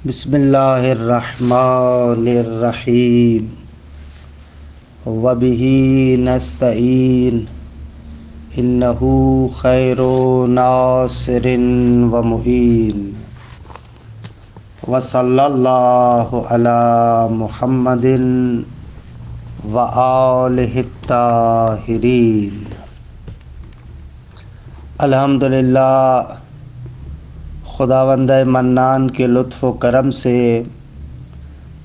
بسم اللہ الرحمن الرحیم وبہ نستعین انہ خیر ناصر ومعین وصلی اللہ علی محمد وآلہ الطاہرین۔ الحمدللہ، خداوند منان کے لطف و کرم سے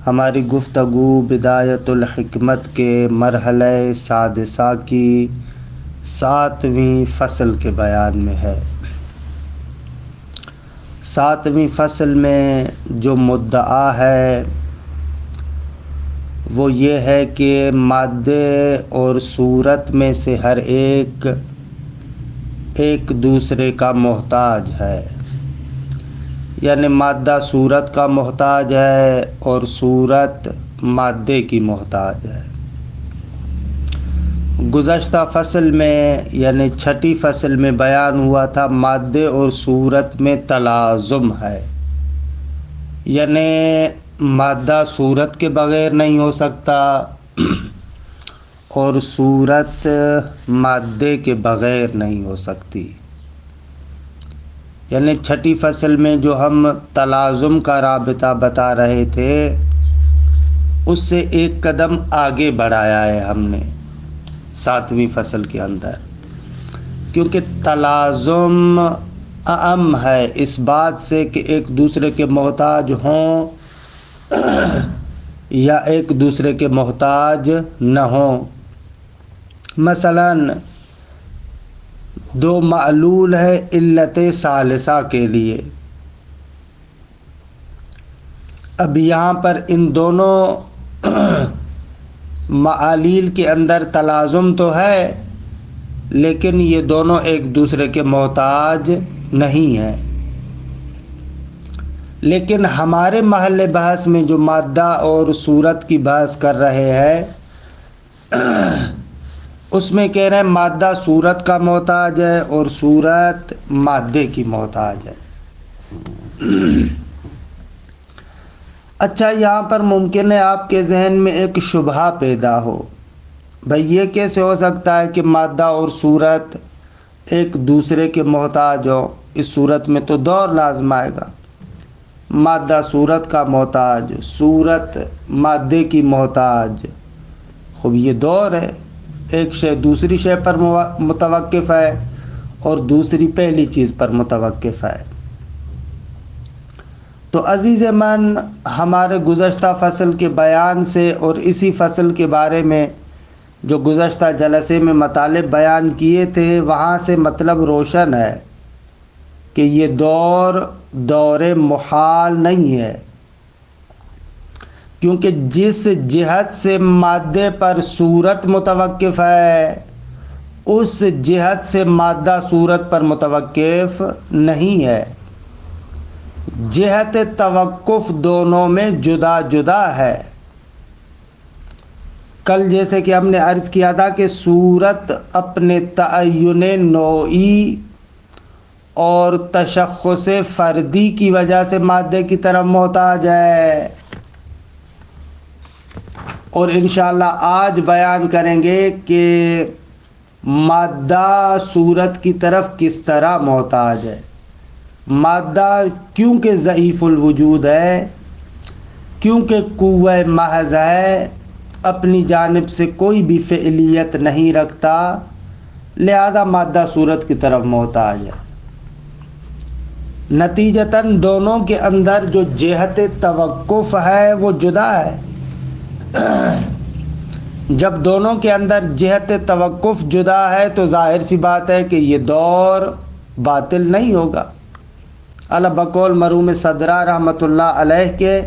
ہماری گفتگو بدایت الحکمت کے مرحلہ سادسہ کی 7ویں فصل کے بیان میں ہے۔ 7ویں فصل میں جو مدعا ہے وہ یہ ہے کہ مادے اور صورت میں سے ہر ایک دوسرے کا محتاج ہے، یعنی مادہ صورت کا محتاج ہے اور صورت مادے کی محتاج ہے۔ گزشتہ فصل میں یعنی 6ٹھی فصل میں بیان ہوا تھا مادے اور صورت میں تلازم ہے، یعنی مادہ صورت کے بغیر نہیں ہو سکتا اور صورت مادے کے بغیر نہیں ہو سکتی۔ یعنی 6ٹھی فصل میں جو ہم تلازم کا رابطہ بتا رہے تھے اس سے ایک قدم آگے بڑھایا ہے ہم نے 7ویں فصل کے اندر، کیونکہ تلازم اہم ہے اس بات سے کہ ایک دوسرے کے محتاج ہوں یا ایک دوسرے کے محتاج نہ ہوں۔ مثلاً دو معلول ہے علت ثالثہ کے لیے، اب یہاں پر ان دونوں معالیل کے اندر تلازم تو ہے لیکن یہ دونوں ایک دوسرے کے محتاج نہیں ہیں۔ لیکن ہمارے محل بحث میں جو مادہ اور صورت کی بحث کر رہے ہیں اس میں کہہ رہے ہیں مادہ صورت کا محتاج ہے اور صورت مادے کی محتاج ہے۔ اچھا، یہاں پر ممکن ہے آپ کے ذہن میں ایک شبہہ پیدا ہو، بھئی یہ کیسے ہو سکتا ہے کہ مادہ اور صورت ایک دوسرے کے محتاج ہوں؟ اس صورت میں تو دور لازم آئے گا۔ مادہ صورت کا محتاج، صورت مادے کی محتاج، خوب یہ دور ہے، ایک شے دوسری شے پر متوقف ہے اور دوسری پہلی چیز پر متوقف ہے۔ تو عزیز من، ہمارے گزشتہ فصل کے بیان سے اور اسی فصل کے بارے میں جو گزشتہ جلسے میں مطالب بیان کیے تھے وہاں سے مطلب روشن ہے کہ یہ دور محال نہیں ہے، کیونکہ جس جہت سے مادے پر صورت متوقف ہے اس جہت سے مادہ صورت پر متوقف نہیں ہے۔ جہت توقف دونوں میں جدا جدا ہے۔ کل جیسے کہ ہم نے عرض کیا تھا کہ صورت اپنے تعین نوعی اور تشخص فردی کی وجہ سے مادے کی طرف محتاج ہے، اور انشاءاللہ آج بیان کریں گے کہ مادہ صورت کی طرف کس طرح محتاج ہے۔ مادہ کیونکہ ضعیف الوجود ہے، کیونکہ قوہ محض ہے، اپنی جانب سے کوئی بھی فعلیت نہیں رکھتا، لہذا مادہ صورت کی طرف محتاج ہے۔ نتیجتاً دونوں کے اندر جو جہت توقف ہے وہ جدا ہے۔ جب دونوں کے اندر جہت توقف جدا ہے تو ظاہر سی بات ہے کہ یہ دور باطل نہیں ہوگا۔ علی بقول مرحوم صدرہ رحمۃ اللہ علیہ کے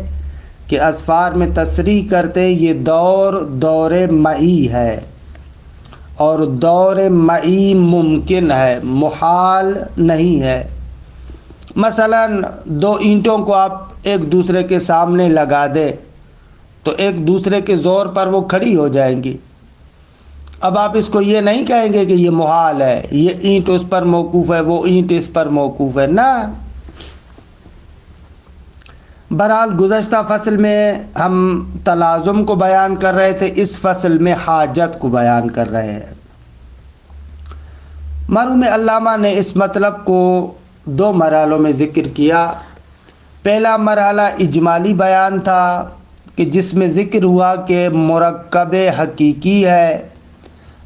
کہ اسفار میں تصریح کرتے یہ دور معی ہے، اور دور معی ممکن ہے، محال نہیں ہے۔ مثلاً دو اینٹوں کو آپ ایک دوسرے کے سامنے لگا دیں تو ایک دوسرے کے زور پر وہ کھڑی ہو جائیں گی۔ اب آپ اس کو یہ نہیں کہیں گے کہ یہ محال ہے، یہ اینٹ اس پر موقوف ہے، وہ اینٹ اس پر موقوف ہے، نہ۔ بہرحال گزشتہ فصل میں ہم تلازم کو بیان کر رہے تھے، اس فصل میں حاجت کو بیان کر رہے ہیں۔ مرحوم علامہ نے اس مطلب کو 2 مرحلوں میں ذکر کیا۔ پہلا مرحلہ اجمالی بیان تھا کہ جس میں ذکر ہوا کہ مرکب حقیقی ہے،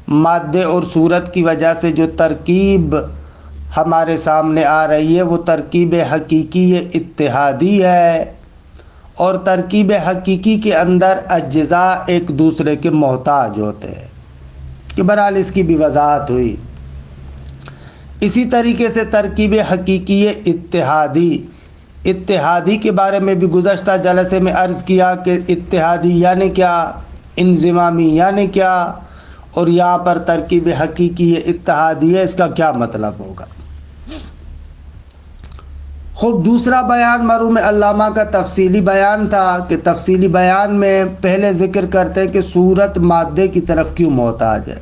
مادے اور صورت کی وجہ سے جو ترکیب ہمارے سامنے آ رہی ہے وہ ترکیب حقیقی اتحادی ہے، اور ترکیب حقیقی کے اندر اجزاء ایک دوسرے کے محتاج ہوتے ہیں، کہ بہرحال اس کی بھی وضاحت ہوئی۔ اسی طریقے سے ترکیب حقیقی اتحادی کے بارے میں بھی گزشتہ جلسے میں عرض کیا کہ اتحادی یعنی کیا، انضمامی یعنی کیا، اور یہاں پر ترکیب حقیقی اتحادی ہے، اس کا کیا مطلب ہوگا۔ خوب دوسرا بیان مرحوم علامہ کا تفصیلی بیان تھا کہ تفصیلی بیان میں پہلے ذکر کرتے ہیں کہ صورت مادے کی طرف کیوں محتاج ہے۔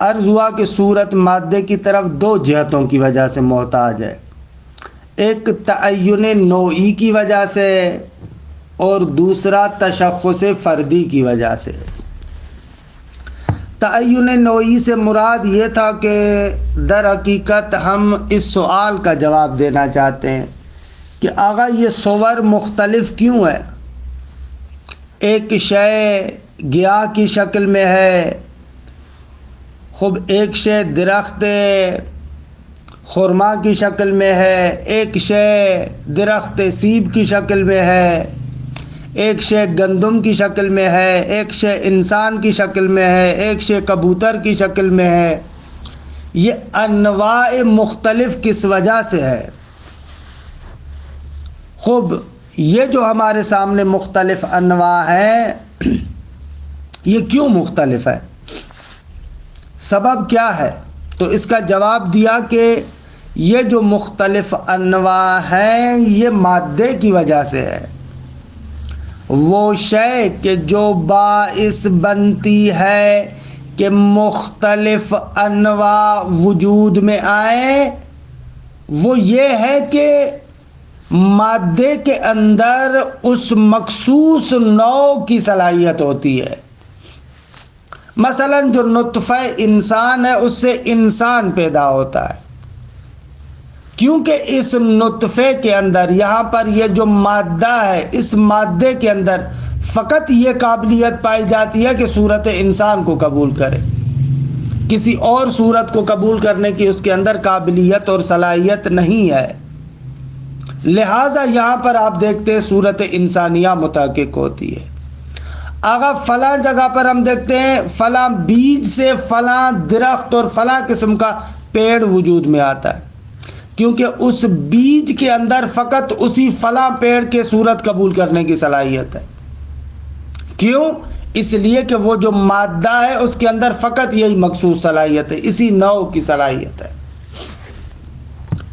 عرض ہوا کہ صورت مادے کی طرف 2 جہتوں کی وجہ سے محتاج ہے، ایک تعین نوعی کی وجہ سے اور دوسرا تشخص فردی کی وجہ سے۔ تعین نوعی سے مراد یہ تھا کہ در حقیقت ہم اس سوال کا جواب دینا چاہتے ہیں کہ آقا یہ صور مختلف کیوں ہے؟ ایک شے گیاہ کی شکل میں ہے، خوب ایک شے درخت خرما کی شکل میں ہے، ایک شے درخت سیب کی شکل میں ہے، ایک شے گندم کی شکل میں ہے، ایک شے انسان کی شکل میں ہے، ایک شے کبوتر کی شکل میں ہے۔ یہ انواع مختلف کس وجہ سے ہے؟ خوب یہ جو ہمارے سامنے مختلف انواع ہیں یہ کیوں مختلف ہے؟ سبب کیا ہے؟ تو اس کا جواب دیا کہ یہ جو مختلف انواع ہیں یہ مادے کی وجہ سے ہے۔ وہ شے کہ جو باعث بنتی ہے کہ مختلف انواع وجود میں آئیں وہ یہ ہے کہ مادے کے اندر اس مخصوص نوع کی صلاحیت ہوتی ہے۔ مثلا جو نطفہ انسان ہے اس سے انسان پیدا ہوتا ہے، کیونکہ اس نطفے کے اندر یہاں پر یہ جو مادہ ہے اس مادے کے اندر فقط یہ قابلیت پائی جاتی ہے کہ صورت انسان کو قبول کرے، کسی اور صورت کو قبول کرنے کی اس کے اندر قابلیت اور صلاحیت نہیں ہے۔ لہٰذا یہاں پر آپ دیکھتے ہیں صورت انسانیہ متحقق ہوتی ہے۔ آگا فلاں جگہ پر ہم دیکھتے ہیں فلاں بیج سے فلاں درخت اور فلاں قسم کا پیڑ وجود میں آتا ہے، کیونکہ اس بیج کے اندر فقط اسی فلاں پیڑ کے صورت قبول کرنے کی صلاحیت ہے۔ کیوں؟ اس لیے کہ وہ جو مادہ ہے اس کے اندر فقط یہی مخصوص صلاحیت ہے، اسی نوع کی صلاحیت ہے۔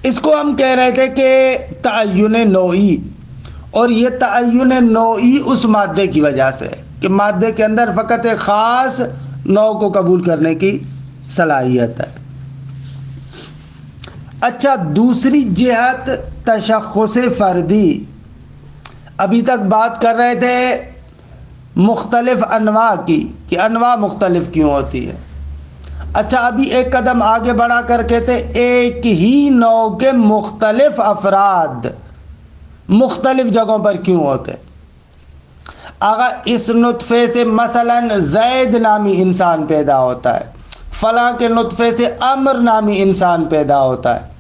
اس کو ہم کہہ رہے تھے کہ تعین نوعی، اور یہ تعین نوعی اس مادے کی وجہ سے ہے کہ مادے کے اندر فقط ایک خاص نوع کو قبول کرنے کی صلاحیت ہے۔ اچھا، دوسری جہت تشخص فردی، ابھی تک بات کر رہے تھے مختلف انواع کی کہ انواع مختلف کیوں ہوتی ہے۔ اچھا، ابھی ایک قدم آگے بڑھا کر کہتے ایک ہی نوع کے مختلف افراد مختلف جگہوں پر کیوں ہوتے؟ آگا اس نطفے سے مثلا زید نامی انسان پیدا ہوتا ہے، فلاں کے نطفے سے عمر نامی انسان پیدا ہوتا ہے۔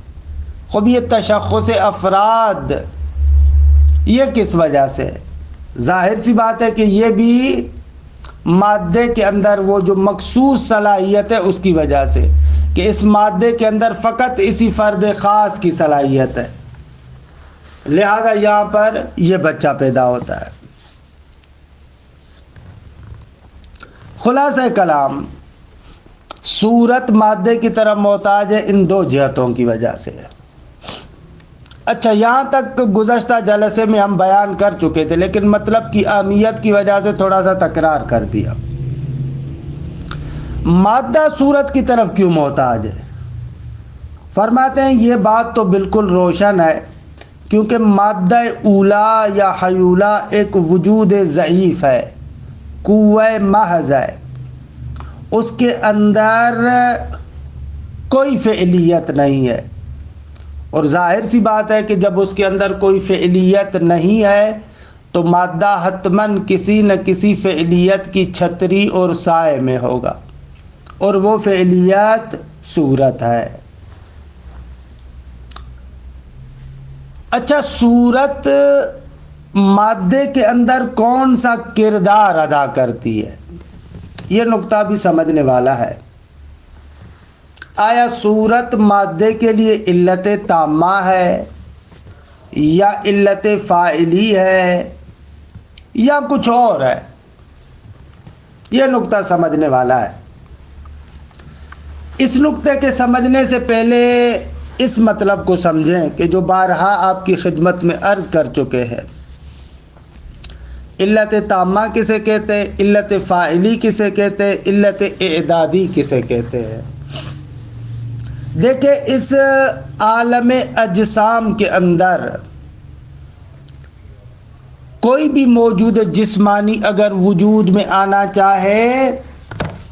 خب یہ تشخص افراد یہ کس وجہ سے؟ ظاہر سی بات ہے کہ یہ بھی مادے کے اندر وہ جو مخصوص صلاحیت ہے اس کی وجہ سے، کہ اس مادے کے اندر فقط اسی فرد خاص کی صلاحیت ہے، لہذا یہاں پر یہ بچہ پیدا ہوتا ہے۔ خلاصہ کلام، صورت مادے کی طرف محتاج ہے ان 2 جہتوں کی وجہ سے۔ اچھا، یہاں تک گزشتہ جلسے میں ہم بیان کر چکے تھے، لیکن مطلب کی اہمیت کی وجہ سے تھوڑا سا تکرار کر دیا۔ مادہ صورت کی طرف کیوں محتاج ہے؟ فرماتے ہیں یہ بات تو بالکل روشن ہے کیونکہ مادہ اولا یا حیولہ ایک وجود ضعیف ہے، قوہ محض ہے، اس کے اندر کوئی فعلیت نہیں ہے، اور ظاہر سی بات ہے کہ جب اس کے اندر کوئی فعلیت نہیں ہے تو مادہ حتماً کسی نہ کسی فعلیت کی چھتری اور سائے میں ہوگا، اور وہ فعلیت صورت ہے۔ اچھا، صورت مادے کے اندر کون سا کردار ادا کرتی ہے، یہ نقطہ بھی سمجھنے والا ہے۔ آیا صورت مادے کے لیے علت تامہ ہے یا علت فاعلی ہے یا کچھ اور ہے، یہ نقطہ سمجھنے والا ہے۔ اس نقطے کے سمجھنے سے پہلے اس مطلب کو سمجھیں کہ جو بارہا آپ کی خدمت میں عرض کر چکے ہیں، علت تامہ کسے کہتے ہیں، علت فاعلی کسے کہتے ہیں، علت اعدادی کسے کہتے ہیں۔ دیکھیں، اس عالم اجسام کے اندر کوئی بھی موجود جسمانی اگر وجود میں آنا چاہے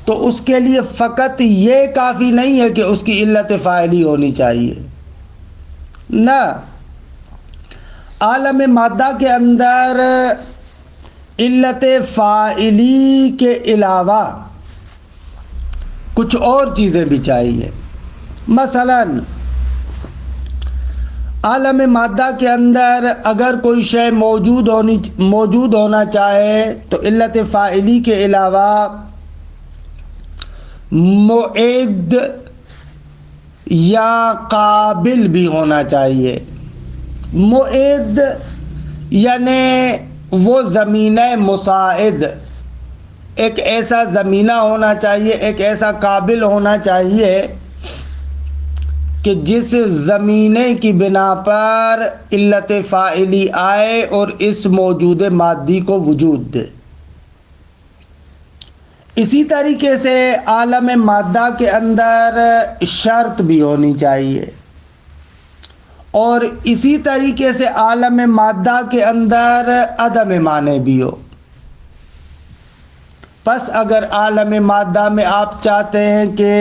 تو اس کے لیے فقط یہ کافی نہیں ہے کہ اس کی علت فاعلی ہونی چاہیے، نہ، عالم مادہ کے اندر علت فاعلی کے علاوہ کچھ اور چیزیں بھی چاہیے۔ مثلا عالم مادہ کے اندر اگر کوئی شے موجود ہونا چاہے تو علت فاعلی کے علاوہ معد یا قابل بھی ہونا چاہیے۔ معد یعنی وہ زمینہ مساعد، ایک ایسا زمینہ ہونا چاہیے، ایک ایسا قابل ہونا چاہیے کہ جس زمینے کی بنا پر علت فاعلی آئے اور اس موجود مادی کو وجود دے۔ اسی طریقے سے عالم مادہ کے اندر شرط بھی ہونی چاہیے، اور اسی طریقے سے عالم مادہ کے اندر عدم معنی بھی ہو۔ پس اگر عالم مادہ میں آپ چاہتے ہیں کہ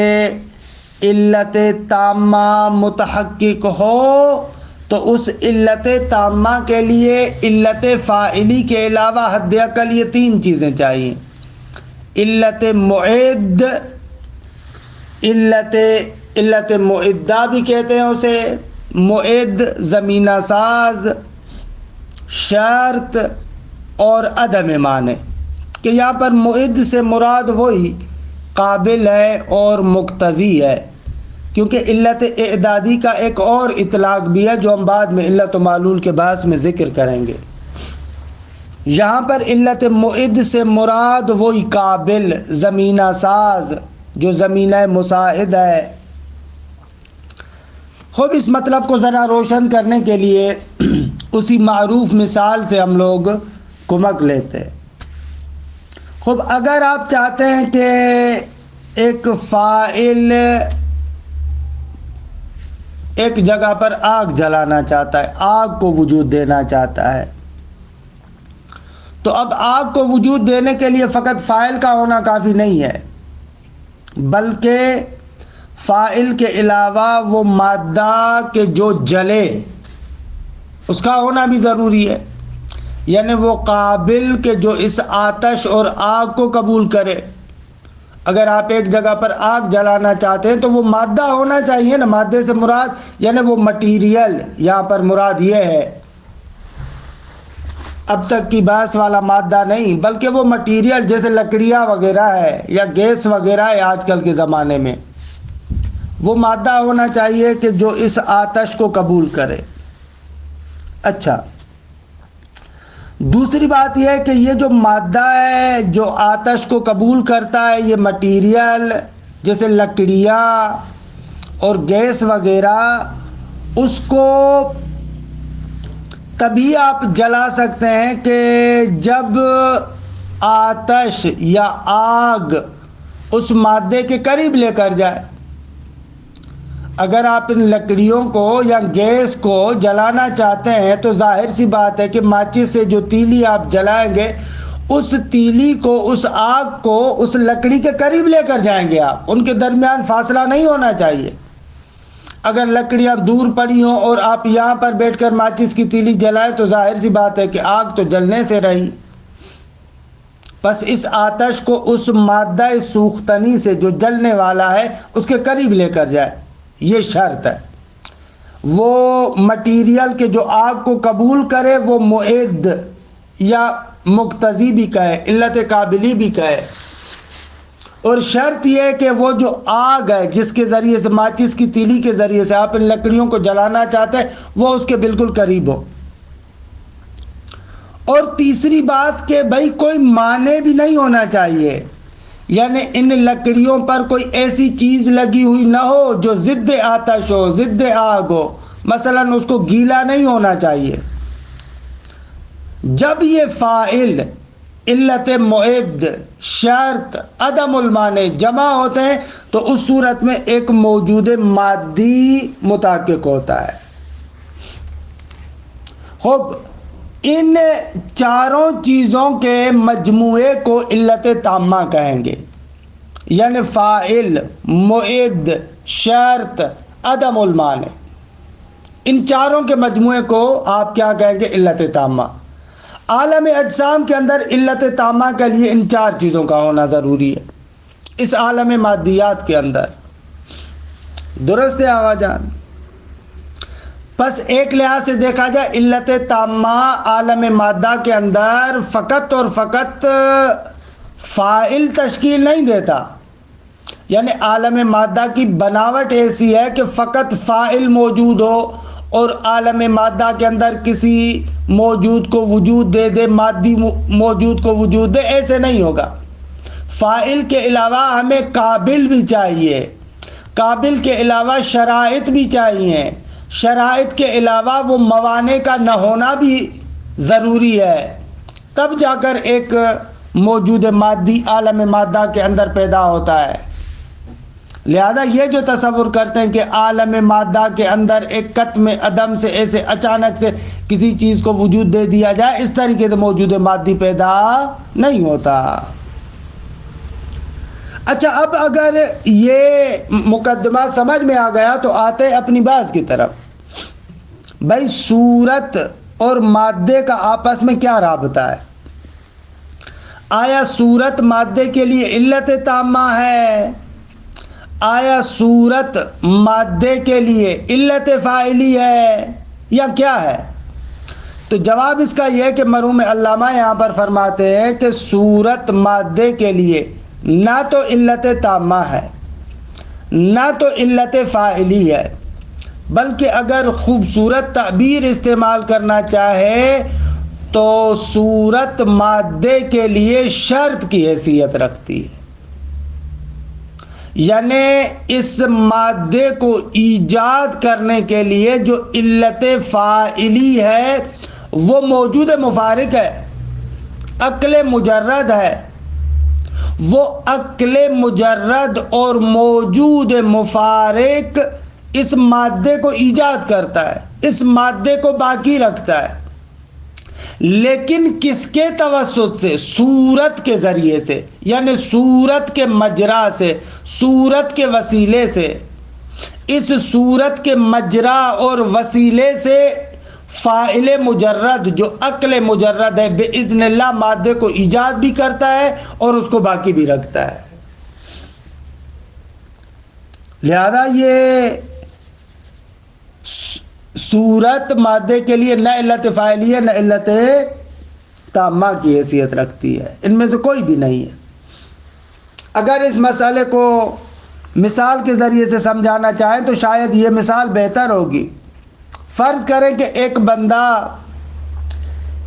علت تامہ متحقق ہو تو اس علت تامہ کے لیے علت فاعلی کے علاوہ حد اقل یہ تین چیزیں چاہیے: علت معد، علت معدہ بھی کہتے ہیں اسے، معد زمینہ ساز، شرط اور عدم معنی، کہ یہاں پر معد سے مراد وہی قابل ہے اور مقتضی ہے، کیونکہ علت اعدادی کا ایک اور اطلاق بھی ہے جو ہم بعد میں علت و معلول کے بحث میں ذکر کریں گے۔ یہاں پر علت معد سے مراد وہی قابل، زمینہ ساز، جو زمینہ مساعد ہے۔ خوب اس مطلب کو ذرا روشن کرنے کے لیے اسی معروف مثال سے ہم لوگ کمک لیتے ہیں۔ خوب اگر آپ چاہتے ہیں کہ ایک فاعل ایک جگہ پر آگ جلانا چاہتا ہے، آگ کو وجود دینا چاہتا ہے، تو اب آگ کو وجود دینے کے لیے فقط فاعل کا ہونا کافی نہیں ہے، بلکہ فاعل کے علاوہ وہ مادہ کہ جو جلے اس کا ہونا بھی ضروری ہے، یعنی وہ قابل کہ جو اس آتش اور آگ کو قبول کرے۔ اگر آپ ایک جگہ پر آگ جلانا چاہتے ہیں تو وہ مادہ ہونا چاہیے نا، مادے سے مراد یعنی وہ مٹیریل، یہاں پر مراد یہ ہے اب تک کی بحث والا مادہ نہیں، بلکہ وہ مٹیریل جیسے لکڑیاں وغیرہ ہے یا گیس وغیرہ ہے آج کل کے زمانے میں، وہ مادہ ہونا چاہیے کہ جو اس آتش کو قبول کرے۔ اچھا، دوسری بات یہ ہے کہ یہ جو مادہ ہے جو آتش کو قبول کرتا ہے، یہ مٹیریل جیسے لکڑیاں اور گیس وغیرہ، اس کو تبھی آپ جلا سکتے ہیں کہ جب آتش یا آگ اس مادے کے قریب لے کر جائے۔ اگر آپ ان لکڑیوں کو یا گیس کو جلانا چاہتے ہیں تو ظاہر سی بات ہے کہ ماچس سے جو تیلی آپ جلائیں گے اس تیلی کو، اس آگ کو اس لکڑی کے قریب لے کر جائیں گے آپ، ان کے درمیان فاصلہ نہیں ہونا چاہیے۔ اگر لکڑیاں دور پڑی ہوں اور آپ یہاں پر بیٹھ کر ماچس کی تیلی جلائیں تو ظاہر سی بات ہے کہ آگ تو جلنے سے رہی۔ بس اس آتش کو اس مادہ سوختنی سے جو جلنے والا ہے اس کے قریب لے کر جائے، یہ شرط ہے۔ وہ مٹیریل کے جو آگ کو قبول کرے وہ معد یا مقتضی بھی کہے، علت قابلی بھی کہے، اور شرط یہ ہے کہ وہ جو آگ ہے جس کے ذریعے سے، ماچس کی تیلی کے ذریعے سے آپ ان لکڑیوں کو جلانا چاہتے ہیں، وہ اس کے بالکل قریب ہو۔ اور تیسری بات کہ بھائی کوئی معنی بھی نہیں ہونا چاہیے، یعنی ان لکڑیوں پر کوئی ایسی چیز لگی ہوئی نہ ہو جو ضد آتش ہو، ضد آگ ہو، مثلا اس کو گیلا نہیں ہونا چاہیے۔ جب یہ فاعل، علت معد، شرط، عدم المانع جمع ہوتے ہیں تو اس صورت میں ایک موجود مادی متحقق ہوتا ہے۔ خوب، ان چاروں چیزوں کے مجموعے کو علت تامہ کہیں گے، یعنی فاعل، معد، شرط، عدم المانع، ان چاروں کے مجموعے کو آپ کیا کہیں گے؟ علت تامہ۔ عالم اجسام کے اندر علت تامہ کے لیے ان چار چیزوں کا ہونا ضروری ہے، اس عالم مادیات کے اندر۔ درست ہے آقا جان؟ بس ایک لحاظ سے دیکھا جائے علت تامہ عالم مادہ کے اندر فقط اور فقط فاعل تشکیل نہیں دیتا، یعنی عالم مادہ کی بناوٹ ایسی ہے کہ فقط فاعل موجود ہو اور عالم مادہ کے اندر کسی موجود کو وجود دے دے، مادی موجود کو وجود دے، ایسے نہیں ہوگا۔ فاعل کے علاوہ ہمیں قابل بھی چاہیے، قابل کے علاوہ شرائط بھی چاہیے، شرائط کے علاوہ وہ موانع کا نہ ہونا بھی ضروری ہے، تب جا کر ایک موجود مادی عالم مادہ کے اندر پیدا ہوتا ہے۔ لہذا یہ جو تصور کرتے ہیں کہ عالم مادہ کے اندر ایک قطع عدم سے ایسے اچانک سے کسی چیز کو وجود دے دیا جائے، اس طریقے سے موجود مادی پیدا نہیں ہوتا۔ اچھا، اب اگر یہ مقدمہ سمجھ میں آ گیا تو آتے ہیں اپنی بحث کی طرف۔ بھائی صورت اور مادے کا آپس میں کیا رابطہ ہے؟ آیا صورت مادے کے لیے علت تامہ ہے؟ آیا صورت مادے کے لیے علت فاعلی ہے یا کیا ہے؟ تو جواب اس کا یہ ہے کہ مرحوم علامہ یہاں پر فرماتے ہیں کہ صورت مادے کے لیے نہ تو علت تامہ ہے نہ تو علت فاعلی ہے، بلکہ اگر خوبصورت تعبیر استعمال کرنا چاہے تو صورت مادے کے لیے شرط کی حیثیت رکھتی ہے، یعنی اس مادے کو ایجاد کرنے کے لیے جو علت فاعلی ہے وہ موجود مفارق ہے، عقل مجرد ہے۔ وہ عقل مجرد اور موجود مفارق اس مادے کو ایجاد کرتا ہے، اس مادے کو باقی رکھتا ہے، لیکن کس کے توسط سے؟ صورت کے ذریعے سے، یعنی صورت کے مجرا سے، صورت کے وسیلے سے۔ اس صورت کے مجرا اور وسیلے سے فاعل مجرد جو عقل مجرد ہے باذن اللہ مادے کو ایجاد بھی کرتا ہے اور اس کو باقی بھی رکھتا ہے۔ لہذا یہ صورت مادے کے لیے نہ علت فاعلی ہے نہ علت تامہ کی حیثیت رکھتی ہے، ان میں سے کوئی بھی نہیں ہے۔ اگر اس مسئلے کو مثال کے ذریعے سے سمجھانا چاہیں تو شاید یہ مثال بہتر ہوگی۔ فرض کریں کہ ایک بندہ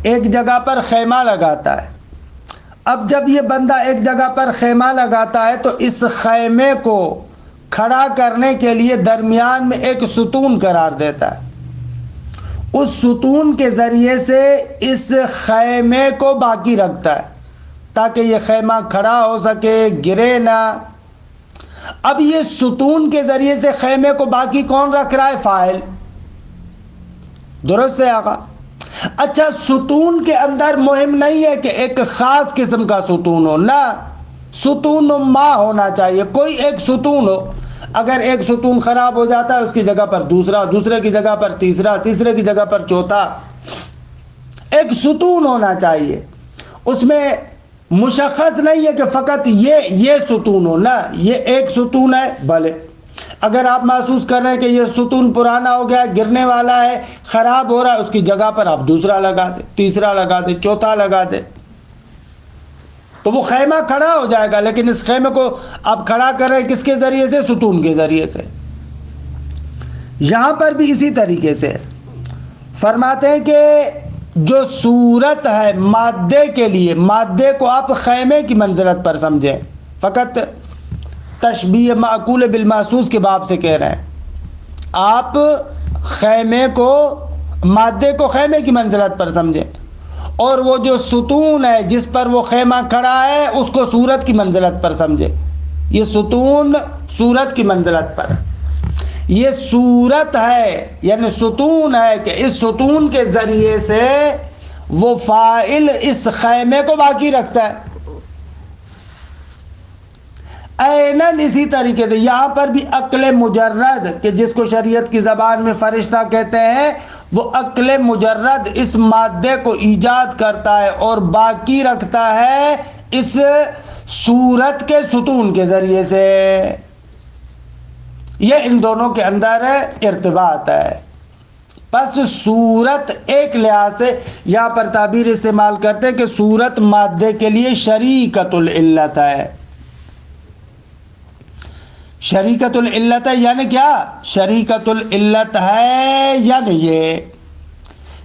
ایک جگہ پر خیمہ لگاتا ہے۔ اب جب یہ بندہ ایک جگہ پر خیمہ لگاتا ہے تو اس خیمے کو کھڑا کرنے کے لیے درمیان میں ایک ستون قرار دیتا ہے، اس ستون کے ذریعے سے اس خیمے کو باقی رکھتا ہے تاکہ یہ خیمہ کھڑا ہو سکے، گرے نہ۔ اب یہ ستون کے ذریعے سے خیمے کو باقی کون رکھ رہا ہے؟ فاعل، درست ہے آقا؟ اچھا، ستون کے اندر مہم نہیں ہے کہ ایک خاص قسم کا ستون ہو، نہ، ستون ما ہونا چاہیے، کوئی ایک ستون ہو۔ اگر ایک ستون خراب ہو جاتا ہے اس کی جگہ پر دوسرا، دوسرے کی جگہ پر تیسرا، تیسرے کی جگہ پر چوتھا، ایک ستون ہونا چاہیے۔ اس میں مشخص نہیں ہے کہ فقط یہ ستون ہو، نہ، یہ ایک ستون ہے بھلے۔ اگر آپ محسوس کر رہے ہیں کہ یہ ستون پرانا ہو گیا، گرنے والا ہے، خراب ہو رہا ہے، اس کی جگہ پر آپ دوسرا لگا دیں، تیسرا لگا دیں، چوتھا لگا دیں، تو وہ خیمہ کھڑا ہو جائے گا۔ لیکن اس خیمے کو آپ کھڑا کر رہے ہیں کس کے ذریعے سے؟ ستون کے ذریعے سے۔ یہاں پر بھی اسی طریقے سے فرماتے ہیں کہ جو صورت ہے مادے کے لیے، مادے کو آپ خیمے کی منزلت پر سمجھیں، فقط تشبیہ معقول بالمحسوس کے باب سے کہہ رہے ہیں، آپ خیمے کو، مادے کو خیمے کی منزلت پر سمجھیں، اور وہ جو ستون ہے جس پر وہ خیمہ کھڑا ہے اس کو صورت کی منزلت پر سمجھے۔ یہ ستون صورت کی منزلت پر، یہ صورت ہے یعنی ستون ہے کہ اس ستون کے ذریعے سے وہ فاعل اس خیمے کو باقی رکھتا ہے۔ عیناً اسی طریقے سے یہاں پر بھی عقل مجرد، کہ جس کو شریعت کی زبان میں فرشتہ کہتے ہیں، وہ عقل مجرد اس مادے کو ایجاد کرتا ہے اور باقی رکھتا ہے اس صورت کے ستون کے ذریعے سے۔ یہ ان دونوں کے اندر ارتباط ہے۔ پس صورت ایک لحاظ سے یہاں پر تعبیر استعمال کرتے ہیں کہ صورت مادے کے لیے شریکت العلت ہے۔ شریکت العلت ہے یعنی کیا؟ شریکت العلت ہے یعنی یہ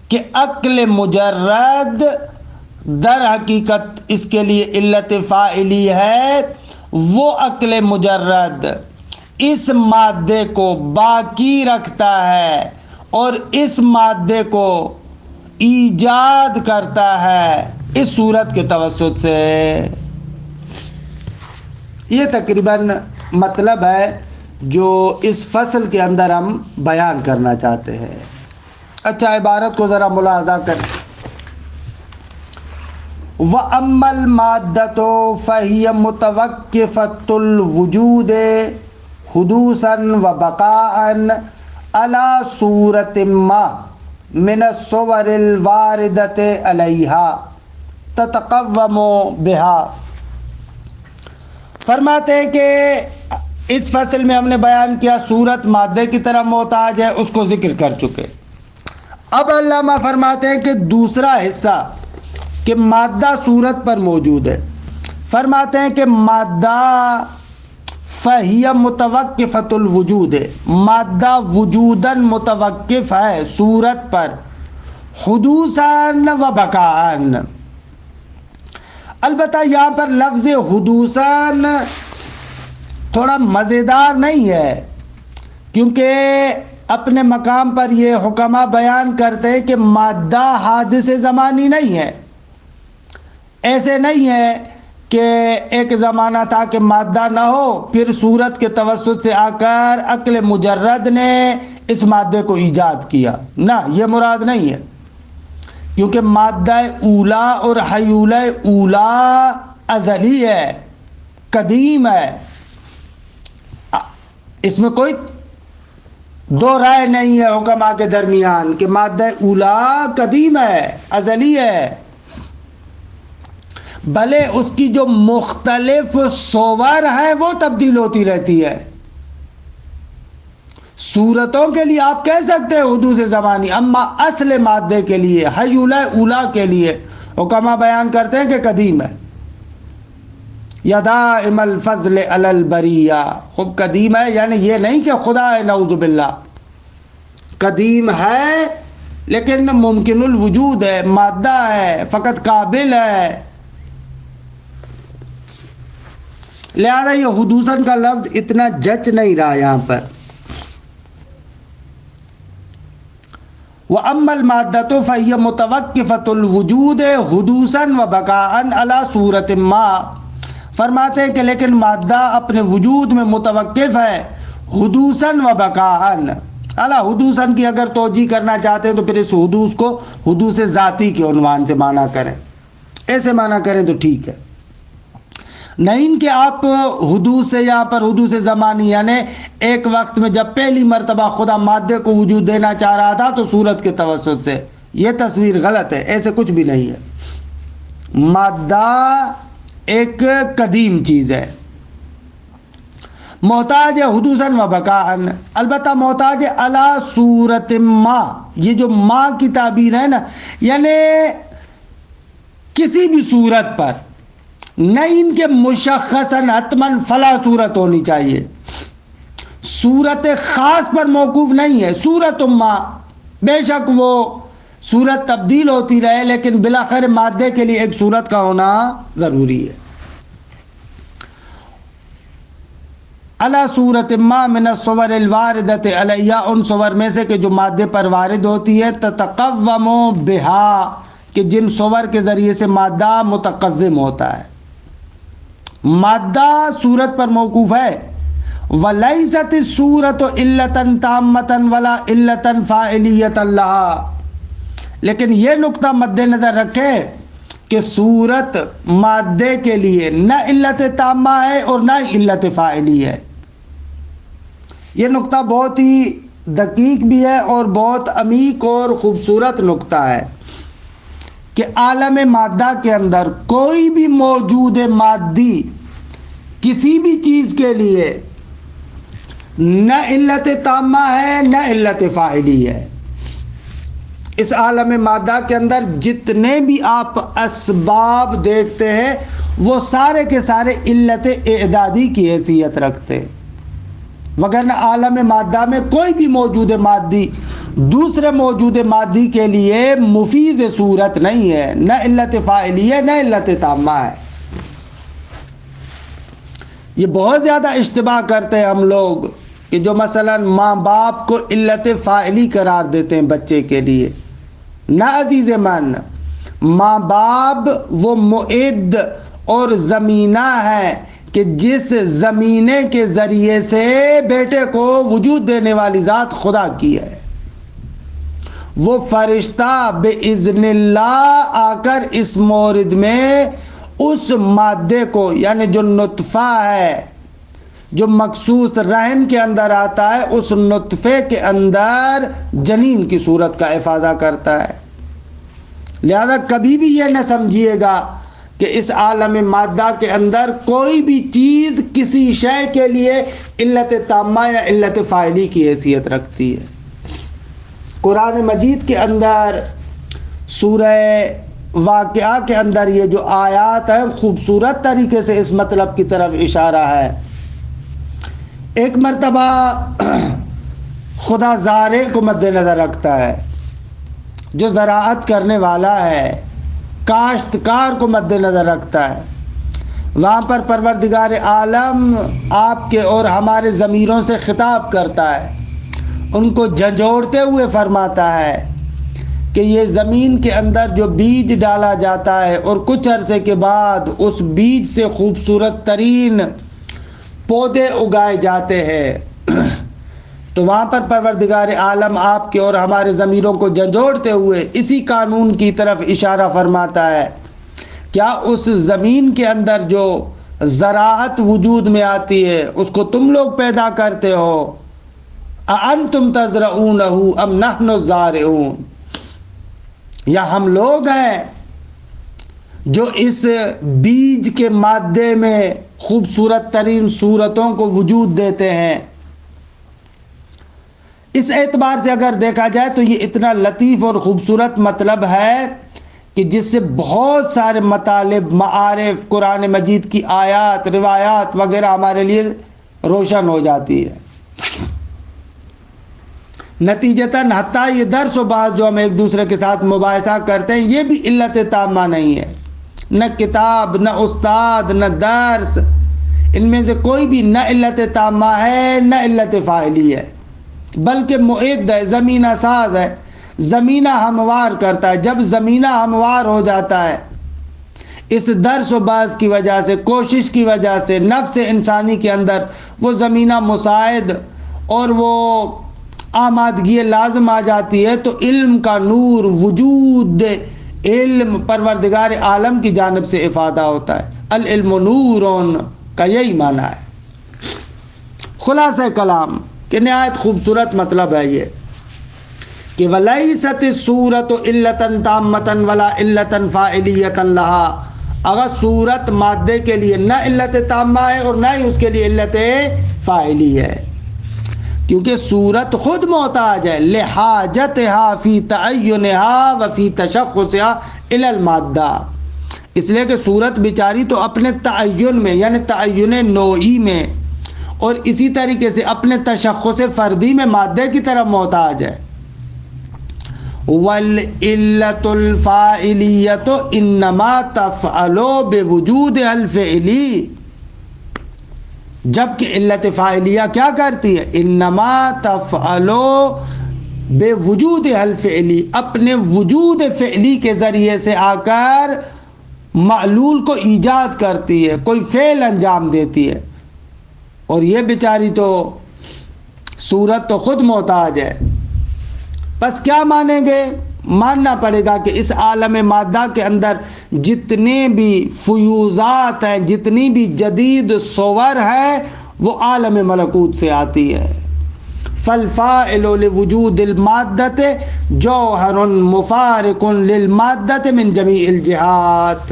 کہ عقل مجرد در حقیقت اس کے لیے علت فاعلی ہے۔ وہ عقل مجرد اس مادے کو باقی رکھتا ہے اور اس مادے کو ایجاد کرتا ہے اس صورت کے توسط سے۔ یہ تقریباً مطلب ہے جو اس فصل کے اندر ہم بیان کرنا چاہتے ہیں۔ اچھا، عبارت کو ذرا ملاحظہ کریں۔ وَأَمَّا الْمَادَّةُ فَهِيَ مُتَوَقِّفَةُ الْوُجُودِ حُدُوثًا وَبَقَاءً عَلَى صُورَةٍ مَّا مِنَ الصُّوَرِ الْوَارِدَةِ عَلَيْهَا تَتَقَوَّمُ بِهَا۔ فرماتے ہیں کہ اس فصل میں ہم نے بیان کیا صورت مادے کی طرح محتاج ہے، اس کو ذکر کر چکے۔ اب علامہ فرماتے ہیں کہ دوسرا حصہ کہ مادہ صورت پر موجود ہے، فرماتے ہیں کہ مادہ فَهِيَ مُتَوَقِّفَةُ الْوُجُودِ، مادہ وجوداً متوقف ہے صورت پر، حدوثاً و بقاءً۔ البتہ یہاں پر لفظ حدوثاً تھوڑا مزیدار نہیں ہے، کیونکہ اپنے مقام پر یہ حکماء بیان کرتے ہیں کہ مادہ حادث زمانی نہیں ہے۔ ایسے نہیں ہے کہ ایک زمانہ تھا کہ مادہ نہ ہو، پھر صورت کے توسط سے آ کر عقل مجرد نے اس مادے کو ایجاد کیا، نہ، یہ مراد نہیں ہے، کیونکہ مادہ اولا اور حیولہ اولا ازلی ہے، قدیم ہے، اس میں کوئی دو رائے نہیں ہے حکماء کے درمیان کہ مادہ اولا قدیم ہے، ازلی ہے، بھلے اس کی جو مختلف صور ہیں وہ تبدیل ہوتی رہتی ہے۔ صورتوں کے لیے آپ کہہ سکتے ہیں حدوث زمانی، اما اصل مادے کے لیے، حیولہ اولا کے لیے حکماء بیان کرتے ہیں کہ قدیم ہے۔ یا دائم الفضل علی البریہ، خوب قدیم ہے یعنی یہ نہیں کہ خدا ہے، نعوذ باللہ، قدیم ہے لیکن ممکن الوجود ہے، مادہ ہے، فقط قابل ہے، لہذا یہ حدوثاً کا لفظ اتنا جچ نہیں رہا یہاں پر۔ وَأَمَّا الْمَادَّةُ فَهِيَ مُتَوَقِّفَةُ الْوُجُودِ حُدُوثًا وَبَقَاءً عَلَى صُورَةٍ مَّا فرماتے ہیں کہ لیکن مادہ اپنے وجود میں متوقف ہے حدوثاً و بقاءً. اعلیٰ حدوثاً کی اگر توجیہ کرنا چاہتے ہیں تو پھر اس حدوث کو حدوث ذاتی کے عنوان سے معنی کریں، ایسے معنی کریں تو ٹھیک ہے. نہیں کہ آپ حدوث سے یہاں پر حدوث زمانی یعنی ایک وقت میں جب پہلی مرتبہ خدا مادے کو وجود دینا چاہ رہا تھا تو صورت کے توسط سے، یہ تصویر غلط ہے، ایسے کچھ بھی نہیں ہے. مادہ ایک قدیم چیز ہے، محتاج ہے حدوثاً و بقاءً، البتہ محتاج ہے علی صورت ما. یہ جو ما کی تعبیر ہے نا، یعنی کسی بھی صورت پر، نہ ان کے مشخصاً حتماً فلا صورت ہونی چاہیے، صورت خاص پر موقوف نہیں ہے. صورت ما، بے شک وہ صورت تبدیل ہوتی رہے لیکن بالآخر مادے کے لیے ایک صورت کا ہونا ضروری ہے. علی صورت ما من الصور الواردۃ علیہ، ان صور میں سے کہ جو مادے پر وارد ہوتی ہے، تتقوم بہا، کہ جن صور کے ذریعے سے مادہ متقوم ہوتا ہے. مادہ صورت پر موقوف ہے. وَلَيْسَتِ الصُّورَةُ إِلَّةً تَامَّةً وَلَا إِلَّةً فَاعِلِيَّةً لَهَا، لیکن یہ نقطہ مد نظر رکھے کہ صورت مادے کے لیے نہ علت تامہ ہے اور نہ علت فاعلی ہے. یہ نقطہ بہت ہی دقیق بھی ہے اور بہت عمیق اور خوبصورت نقطہ ہے کہ عالم مادہ کے اندر کوئی بھی موجود مادی کسی بھی چیز کے لیے نہ علت تامہ ہے نہ علت فاعلی ہے. اس عالم مادہ کے اندر جتنے بھی آپ اسباب دیکھتے ہیں وہ سارے کے سارے علت اعدادی کی حیثیت رکھتے ہیں، وگرنہ عالم مادہ میں کوئی بھی موجود مادی دوسرے موجود مادی کے لیے مفیز صورت نہیں ہے، نہ علت فاعلی ہے نہ علت تامہ ہے. یہ بہت زیادہ اشتباہ کرتے ہیں ہم لوگ کہ جو مثلا ماں باپ کو علت فاعلی قرار دیتے ہیں بچے کے لیے. نہ عزیز من، ماں باپ وہ معد اور زمینہ ہے کہ جس زمینے کے ذریعے سے بیٹے کو وجود دینے والی ذات خدا کی ہے. وہ فرشتہ بِإِذْنِ اللہ آ کر اس مورد میں اس مادے کو، یعنی جو نطفہ ہے جو مخصوص رحم کے اندر آتا ہے، اس نطفے کے اندر جنین کی صورت کا افاضہ کرتا ہے. لہذا کبھی بھی یہ نہ سمجھیے گا کہ اس عالم مادہ کے اندر کوئی بھی چیز کسی شے کے لیے علت تامہ یا علت فاعلی کی حیثیت رکھتی ہے. قرآن مجید کے اندر سورہ واقعہ کے اندر یہ جو آیات ہیں خوبصورت طریقے سے اس مطلب کی طرف اشارہ ہے. ایک مرتبہ خدا زارع کو مد نظر رکھتا ہے، جو زراعت کرنے والا ہے، کاشتکار کو مد نظر رکھتا ہے. وہاں پر پروردگار عالم آپ کے اور ہمارے ضمیروں سے خطاب کرتا ہے، ان کو جھنجھوڑتے ہوئے فرماتا ہے کہ یہ زمین کے اندر جو بیج ڈالا جاتا ہے اور کچھ عرصے کے بعد اس بیج سے خوبصورت ترین پودے اگائے جاتے ہیں، تو وہاں پر پروردگار عالم آپ کے اور ہمارے ضمیروں کو جھنجھوڑتے ہوئے اسی قانون کی طرف اشارہ فرماتا ہے. کیا اس زمین کے اندر جو زراعت وجود میں آتی ہے اس کو تم لوگ پیدا کرتے ہو؟ اَأَنْتُمْ تَزْرَعُونَهُ أَمْ نَحْنُ الزَّارِعُونَ، یا ہم لوگ ہیں جو اس بیج کے مادے میں خوبصورت ترین صورتوں کو وجود دیتے ہیں. اس اعتبار سے اگر دیکھا جائے تو یہ اتنا لطیف اور خوبصورت مطلب ہے کہ جس سے بہت سارے مطالب، معارف، قرآن مجید کی آیات، روایات وغیرہ ہمارے لیے روشن ہو جاتی ہے. نتیجتاً حتیٰ یہ درس و بحث جو ہم ایک دوسرے کے ساتھ مباحثہ کرتے ہیں یہ بھی علت تامہ نہیں ہے. نہ کتاب، نہ استاد، نہ درس، ان میں سے کوئی بھی نہ علت تامہ ہے نہ علت فاعلی ہے، بلکہ معد ہے، زمینہ ساز ہے، زمینہ ہموار کرتا ہے. جب زمینہ ہموار ہو جاتا ہے اس درس و باز کی وجہ سے، کوشش کی وجہ سے نفس انسانی کے اندر وہ زمینہ مساعد اور وہ آمادگی لازم آ جاتی ہے، تو علم کا نور، وجود علم پروردگار عالم کی جانب سے افادہ ہوتا ہے۔ العلم نور کا یہی معنی ہے۔ خلاصہ کلام کہ نہایت خوبصورت مطلب ہے یہ کہ وَلَيْسَتِ الصُّورَةُ إِلَّةً تَامَّةً وَلَا إِلَّةً فَاعِلِيَّةً لَهَا، اگر صورت مادے کے لیے نہ علت تامہ ہے اور نہ ہی اس کے لیے علت فاعلی ہے، کیونکہ صورت خود محتاج ہے لحاجتها فی تعینها وفی تشخصها الی المادہ، اس لیے کہ صورت بیچاری تو اپنے تعین میں یعنی تعین نوعی میں اور اسی طریقے سے اپنے تشخص فردی میں مادے کی طرف محتاج ہے۔ وَالْإِلَّةُ الْفَاعِلِيَّةُ إِنَّمَا تَفْعَلُ بِوُجُودِهَا الْفِعْلِ، جبکہ علت فاعلیہ کیا کرتی ہے؟ انما تفعل بوجودها الفعلی، اپنے وجود فعلی کے ذریعے سے آ کر معلول کو ایجاد کرتی ہے، کوئی فعل انجام دیتی ہے، اور یہ بیچاری تو صورت تو خود محتاج ہے۔ بس کیا مانیں گے؟ ماننا پڑے گا کہ اس عالم مادہ کے اندر جتنے بھی فیوزات ہیں، جتنی بھی جدید صور ہے، وہ عالم ملکوت سے آتی ہے۔ فالفاعل لوجود المادت جوہر مفارق للمادت من جمیع الجہات،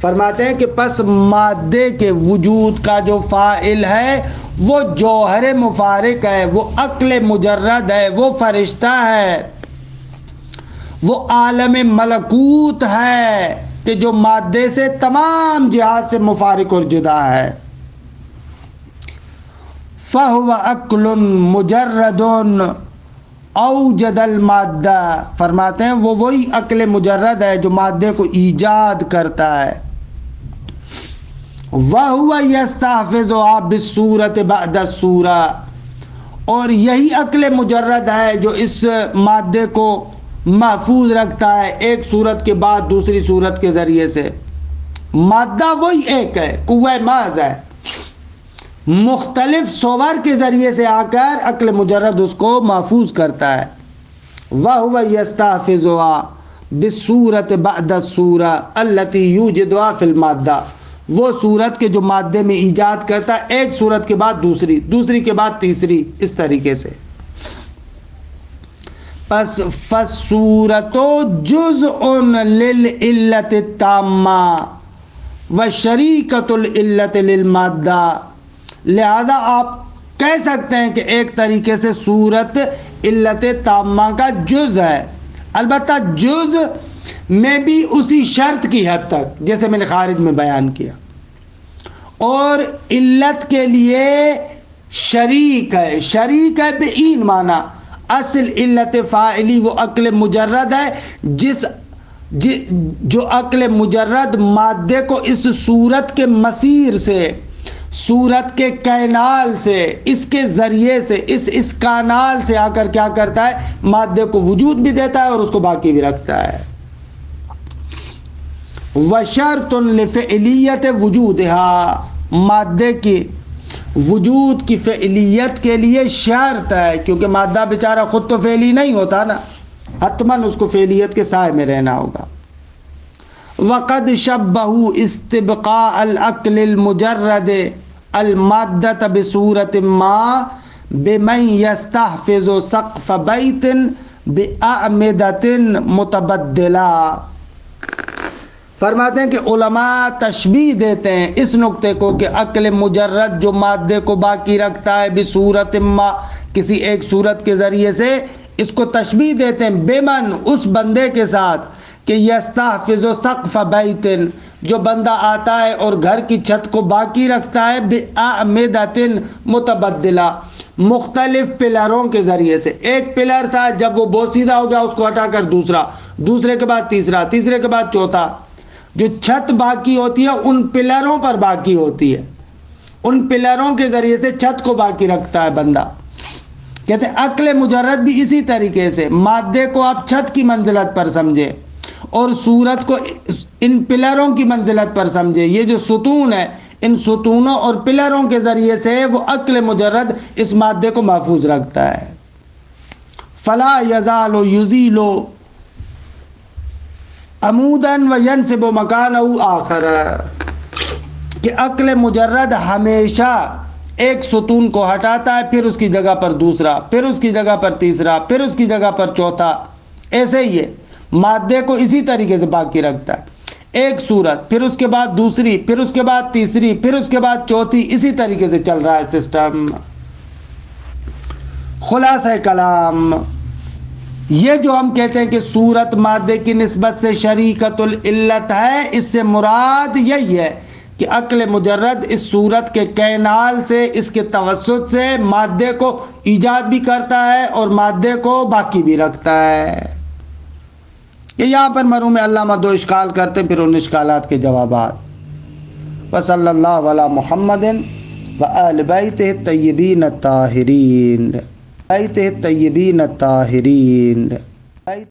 فرماتے ہیں کہ پس مادے کے وجود کا جو فاعل ہے وہ جوہر مفارق ہے، وہ عقل مجرد ہے، وہ فرشتہ ہے، وہ عالم ملکوت ہے کہ جو مادے سے تمام جہات سے مفارق اور جدا ہے۔ فَهُوَ عَقْلٌ مُجَرَّدٌ اوجد المادہ، فرماتے ہیں وہ وہی عقل مجرد ہے جو مادے کو ایجاد کرتا ہے۔ وَهُوَ يَسْتَحْفِظُهَا بِالصُّورَةِ بَعْدَ الصُّورَةِ، اور یہی عقل مجرد ہے جو اس مادے کو محفوظ رکھتا ہے ایک صورت کے بعد دوسری صورت کے ذریعے سے۔ مادہ وہی ایک ہے، قوہ محض ہے، مختلف صور کے ذریعے سے آ کر عقل مجرد اس کو محفوظ کرتا ہے۔ وَهُوَ يَسْتَحْفِظُهَا بِالصُّورَةِ بَعْدَ الصُّورَةِ الَّتِي يُوجِدُهَا فِي الْمَادَّةِ، وہ صورت کے جو مادے میں ایجاد کرتا ہے ایک صورت کے بعد دوسری، دوسری کے بعد تیسری، اس طریقے سے۔ پس فَالصُّورَةُ جُزْءٌ لِلْعِلَّةِ التَّامَّةِ وَشَرِيكَةُ الْعِلَّةِ لِلْمَادَّةِ، لہذا آپ کہہ سکتے ہیں کہ ایک طریقے سے صورت علت تامہ کا جز ہے، البتہ جز میں بھی اسی شرط کی حد تک جیسے میں نے خارج میں بیان کیا، اور علت کے لیے شریک ہے، شریک ہے بعین معنی، اصل علت فاعلی وہ عقل مجرد ہے جو عقل مجرد مادے کو اس صورت کے مسیر سے، صورت کے کینال سے، اس کے ذریعے سے، اس کانال سے آ کر کیا کرتا ہے؟ مادے کو وجود بھی دیتا ہے اور اس کو باقی بھی رکھتا ہے۔ وَشَرْطٌ لِفِعْلِيَّةِ وُجُودِهَا، مادے کی وجود کی فعلیت کے لیے شرط ہے، کیونکہ مادہ بیچارہ خود تو فعلی نہیں ہوتا نا، حتماً اس کو فعلیت کے سائے میں رہنا ہوگا۔ وَقَدْ شَبَّهُ اسْتِبْقَاءَ الْعَقْلِ الْمُجَرَّدِ الْمَادَّةَ بِصُورَةٍ مَا بِمَنْ يَسْتَحْفِظُ سَقْفَ بَيْتٍ بِأَعْمِدَةٍ مُتَبَدِّلَةٍ، فرماتے ہیں کہ علماء تشبیہ دیتے ہیں اس نقطے کو کہ عقل مجرد جو مادے کو باقی رکھتا ہے بصورت ما، کسی ایک صورت کے ذریعے سے، اس کو تشبیہ دیتے ہیں بمن، اس بندے کے ساتھ کہ یستحفظ سقف بیت، جو بندہ آتا ہے اور گھر کی چھت کو باقی رکھتا ہے بأعمدۃ متبدلہ، مختلف پلروں کے ذریعے سے۔ ایک پلر تھا، جب وہ بوسیدہ ہو گیا اس کو ہٹا کر دوسرا، دوسرے کے بعد تیسرا، تیسرے کے بعد چوتھا، جو چھت باقی ہوتی ہے ان پلروں پر باقی ہوتی ہے، ان پلروں کے ذریعے سے چھت کو باقی رکھتا ہے بندہ۔ کہتے ہیں عقل مجرد بھی اسی طریقے سے، مادے کو آپ چھت کی منزلت پر سمجھیں اور صورت کو ان پلروں کی منزلت پر سمجھے. یہ جو ستون ہے ان ستونوں اور پلروں کے ذریعے سے وہ عقل مجرد اس مادے کو محفوظ رکھتا ہے. فلا یزال یزیل عمودا وینصب مکانہ آخر، کہ عقل مجرد ہمیشہ ایک ستون کو ہٹاتا ہے، پھر اس کی جگہ پر دوسرا، پھر اس کی جگہ پر تیسرا، پھر اس کی جگہ پر چوتھا. ایسے ہی ہے مادے کو اسی طریقے سے باقی رکھتا ہے. ایک صورت، پھر اس کے بعد دوسری، پھر اس کے بعد تیسری، پھر اس کے بعد چوتھی، اسی طریقے سے چل رہا ہے سسٹم. خلاصہ کلام یہ جو ہم کہتے ہیں کہ صورت مادے کی نسبت سے شریکت العلت ہے، اس سے مراد یہی ہے کہ عقل مجرد اس صورت کے کینال سے، اس کے توسط سے مادے کو ایجاد بھی کرتا ہے اور مادے کو باقی بھی رکھتا ہے. کہ یہاں پر مرحوم علامہ دو اشکال کرتے ہیں، پھر ان اشکالات کے جوابات. وصلی اللہ علی محمد وآل بیتہ الطیبین الطاہرین.